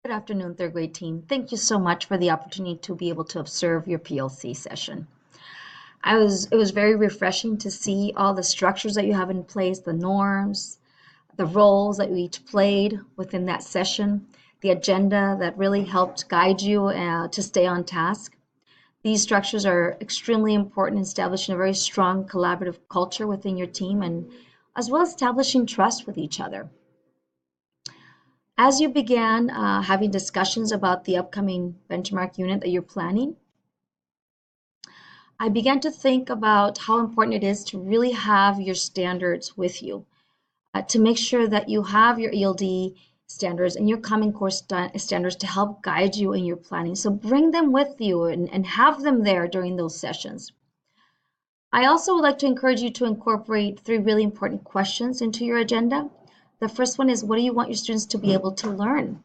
Good afternoon, third grade team. Thank you so much for the opportunity to be able to observe your PLC session. It was very refreshing to see all the structures that you have in place, the norms, the roles that you each played within that session, the agenda that really helped guide you to stay on task. These structures are extremely important in establishing a very strong collaborative culture within your team and as well as establishing trust with each other. As you began having discussions about the upcoming benchmark unit that you're planning, I began to think about how important it is to really have your standards with you, to make sure that you have your ELD standards and your Common Core standards to help guide you in your planning. So bring them with you and have them there during those sessions. I also would like to encourage you to incorporate 3 really important questions into your agenda. The first one is, what do you want your students to be able to learn?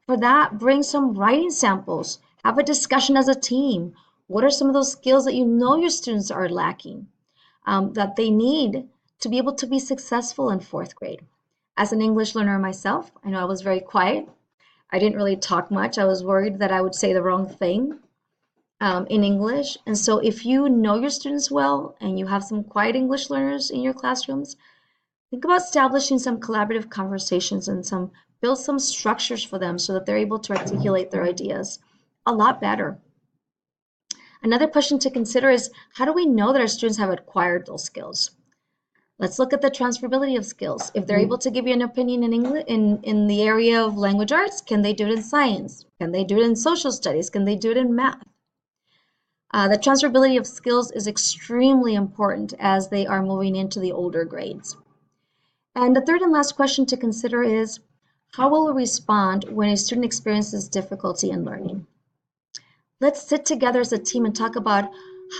For that, bring some writing samples. Have a discussion as a team. What are some of those skills that you know your students are lacking, that they need to be able to be successful in 4th grade? As an English learner myself, I know I was very quiet. I didn't really talk much. I was worried that I would say the wrong thing in English. And so if you know your students well and you have some quiet English learners in your classrooms, think about establishing some collaborative conversations and build some structures for them so that they're able to articulate their ideas a lot better. Another question to consider is, how do we know that our students have acquired those skills? Let's look at the transferability of skills. If they're able to give you an opinion in English in the area of language arts, can they do it in science? Can they do it in social studies? Can they do it in math? The transferability of skills is extremely important as they are moving into the older grades. And the third and last question to consider is, how will we respond when a student experiences difficulty in learning? Let's sit together as a team and talk about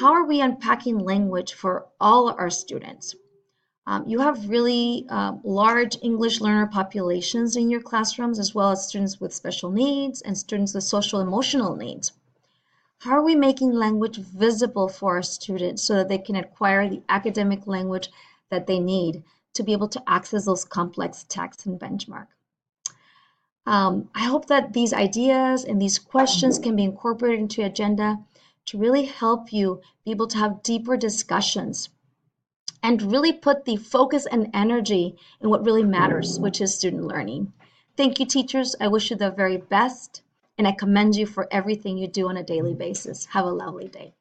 how are we unpacking language for all our students. You have really large English learner populations in your classrooms, as well as students with special needs and students with social emotional needs. How are we making language visible for our students so that they can acquire the academic language that they need to be able to access those complex texts and benchmark? I hope that these ideas and these questions can be incorporated into your agenda to really help you be able to have deeper discussions and really put the focus and energy in what really matters, which is student learning. Thank you, teachers. I wish you the very best, and I commend you for everything you do on a daily basis. Have a lovely day.